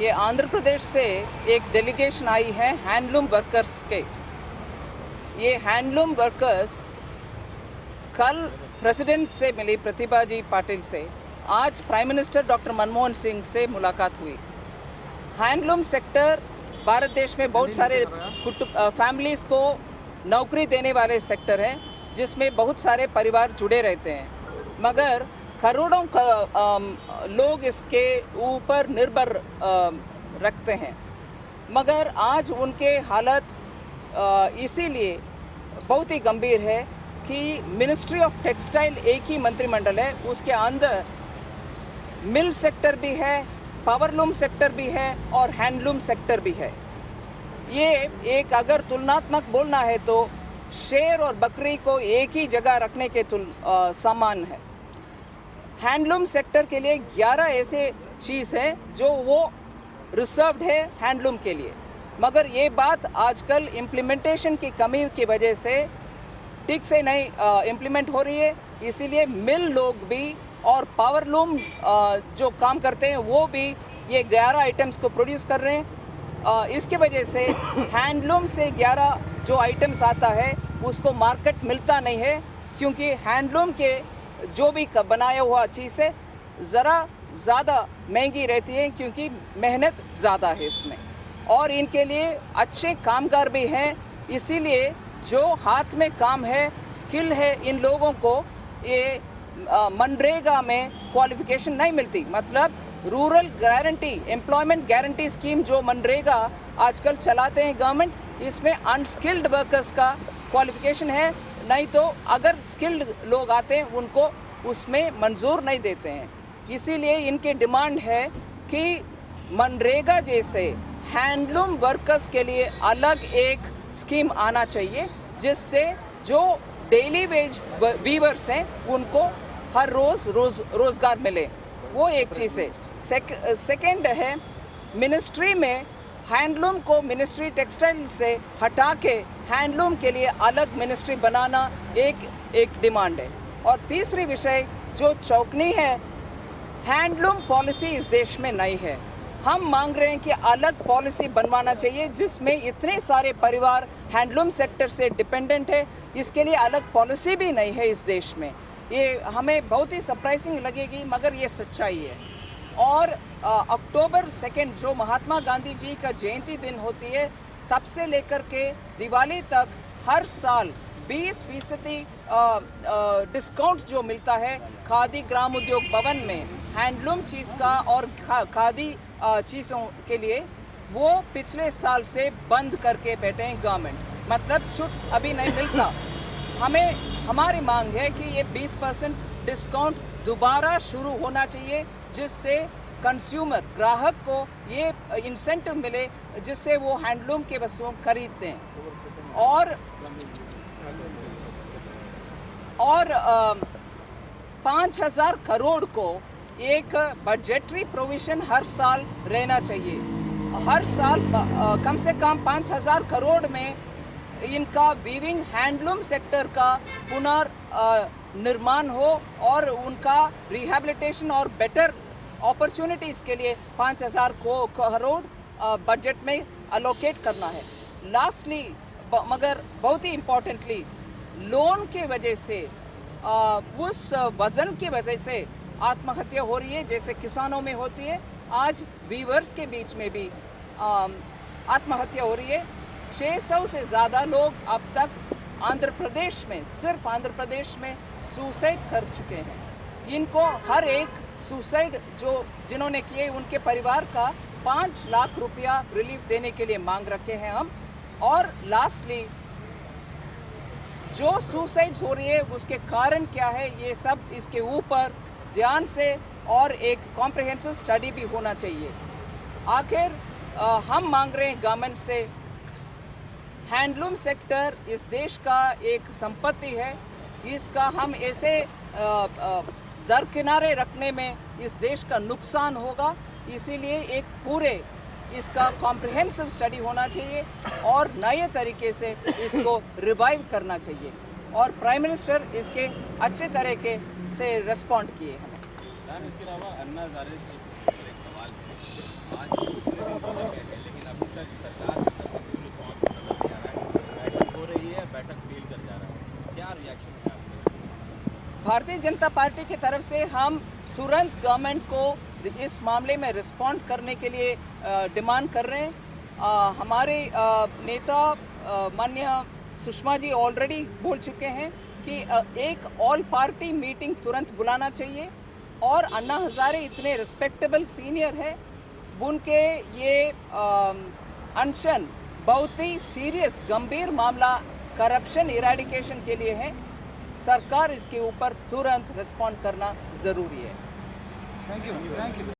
ये आंध्र प्रदेश से एक डेलीगेशन आई है हैंडलूम वर्कर्स के। ये हैंडलूम वर्कर्स कल प्रेसिडेंट से मिली, प्रतिभा जी पाटिल से। आज prime minister doctor Manmohan Singh से मुलाकात हुई। हैंडलूम सेक्टर भारत देश में बहुत सारे फैमिलीज़ को नौकरी देने वाले सेक्टर है, जिसमें बहुत सारे परिवार जुड़े रहते हैं, मगर करोड़ों लोग इसके ऊपर निर्भर रखते हैं। मगर आज उनके हालत इसीलिए बहुत ही गंभीर है कि मिनिस्ट्री ऑफ टेक्सटाइल एक ही मंत्रिमंडल है, उसके अंदर मिल सेक्टर भी है, पावरलूम सेक्टर भी है और हैंडलूम सेक्टर भी है। ये एक अगर तुलनात्मक बोलना है तो शेर और बकरी को एक ही जगह रखने के समान है। हैंडलूम सेक्टर के लिए 11 ऐसे चीज़ हैं जो वो रिजर्व्ड है हैंडलूम के लिए, मगर ये बात आजकल इम्प्लीमेंटेशन की कमी की वजह से ठीक से नहीं इम्प्लीमेंट हो रही है। इसीलिए मिल लोग भी और पावरलूम जो काम करते हैं वो भी ये 11 आइटम्स को प्रोड्यूस कर रहे हैं। इसके वजह से हैंडलूम से 11 जो आइटम्स आता है उसको मार्केट मिलता नहीं है, क्योंकि हैंडलूम के जो भी बनाया हुआ चीज़ है ज़रा ज़्यादा महंगी रहती है, क्योंकि मेहनत ज़्यादा है इसमें और इनके लिए अच्छे कामगार भी हैं। इसीलिए जो हाथ में काम है, स्किल है, इन लोगों को ये मनरेगा में क्वालिफिकेशन नहीं मिलती। मतलब rural guarantee employment guarantee scheme जो मनरेगा आजकल चलाते हैं गवर्नमेंट, इसमें अनस्किल्ड वर्कर्स का क्वालिफिकेशन है, नहीं तो अगर स्किल्ड लोग आते हैं उनको उसमें मंजूर नहीं देते हैं। इसीलिए इनकी डिमांड है कि मनरेगा जैसे हैंडलूम वर्कर्स के लिए अलग एक स्कीम आना चाहिए, जिससे जो डेली वेज वीवर्स हैं उनको हर रोज़गार मिले। वो एक चीज़ है। सेकेंड है, मिनिस्ट्री में हैंडलूम को मिनिस्ट्री टेक्सटाइल से हटा के हैंडलूम के लिए अलग मिनिस्ट्री बनाना एक डिमांड है। और तीसरी विषय जो चौंकनी है, हैंडलूम पॉलिसी इस देश में नहीं है। हम मांग रहे हैं कि अलग पॉलिसी बनवाना चाहिए, जिसमें इतने सारे परिवार हैंडलूम सेक्टर से डिपेंडेंट है, इसके लिए अलग पॉलिसी भी नहीं है इस देश में। ये हमें बहुत ही सरप्राइजिंग लगेगी, मगर ये सच्चाई है। और अक्टूबर 2 जो महात्मा गांधी जी का जयंती दिन होती है, तब से लेकर के दिवाली तक हर साल 20% डिस्काउंट जो मिलता है खादी ग्राम उद्योग भवन में हैंडलूम चीज़ का और खादी चीज़ों के लिए, वो पिछले साल से बंद करके बैठे हैं गवर्नमेंट। मतलब छूट अभी नहीं मिलता। हमारी मांग है कि ये 20% डिस्काउंट दोबारा शुरू होना चाहिए, जिससे कंज्यूमर ग्राहक को ये इंसेंटिव मिले, जिससे वो हैंडलूम के वस्तुओं खरीदते हैं। और 5,000 करोड़ को एक बजटरी प्रोविजन हर साल रहना चाहिए। हर साल कम से कम 5,000 करोड़ में इनका वीविंग हैंडलूम सेक्टर का पुनर्निर्माण हो और उनका रिहैबिलिटेशन और बेटर अपॉर्चुनिटीज़ के लिए 5,000 करोड़ बजट में अलोकेट करना है। लास्टली मगर बहुत ही इम्पोर्टेंटली, लोन के वजह से उस वज़न की वजह से आत्महत्या हो रही है, जैसे किसानों में होती है, आज वीवर्स के बीच में भी आत्महत्या हो रही है। 600 से ज़्यादा लोग अब तक आंध्र प्रदेश में, सिर्फ आंध्र प्रदेश में सुसाइड कर चुके हैं। इनको हर एक सुसाइड जिन्होंने किए उनके परिवार का 5 लाख रुपया रिलीफ देने के लिए मांग रखे हैं हम। और लास्टली, जो सुसाइड्स हो रही है उसके कारण क्या है, ये सब इसके ऊपर ध्यान से और एक कॉम्प्रिहेंसिव स्टडी भी होना चाहिए। आखिर हम मांग रहे हैं गवर्नमेंट से, हैंडलूम सेक्टर इस देश का एक संपत्ति है, इसका हम ऐसे दरकिनारे रखने में इस देश का नुकसान होगा। इसीलिए एक पूरे इसका कॉम्प्रिहेंसिव स्टडी होना चाहिए और नए तरीके से इसको रिवाइव करना चाहिए। और प्राइम मिनिस्टर इसके अच्छे तरीके से रिस्पॉन्ड किए हमें। इसके अलावा अन्ना हज़ारे एक सवाल है। आज भारतीय जनता पार्टी की तरफ से हम तुरंत गवर्नमेंट को इस मामले में रिस्पॉन्ड करने के लिए डिमांड कर रहे हैं। हमारे नेता माननीय सुषमा जी ऑलरेडी बोल चुके हैं कि एक ऑल पार्टी मीटिंग तुरंत बुलाना चाहिए और अन्ना हजारे इतने रिस्पेक्टेबल सीनियर है, उनके ये अनशन बहुत ही सीरियस गंभीर मामला करप्शन इरेडिकेशन के लिए है। सरकार इसके ऊपर तुरंत रिस्पॉन्ड करना जरूरी है। Thank you.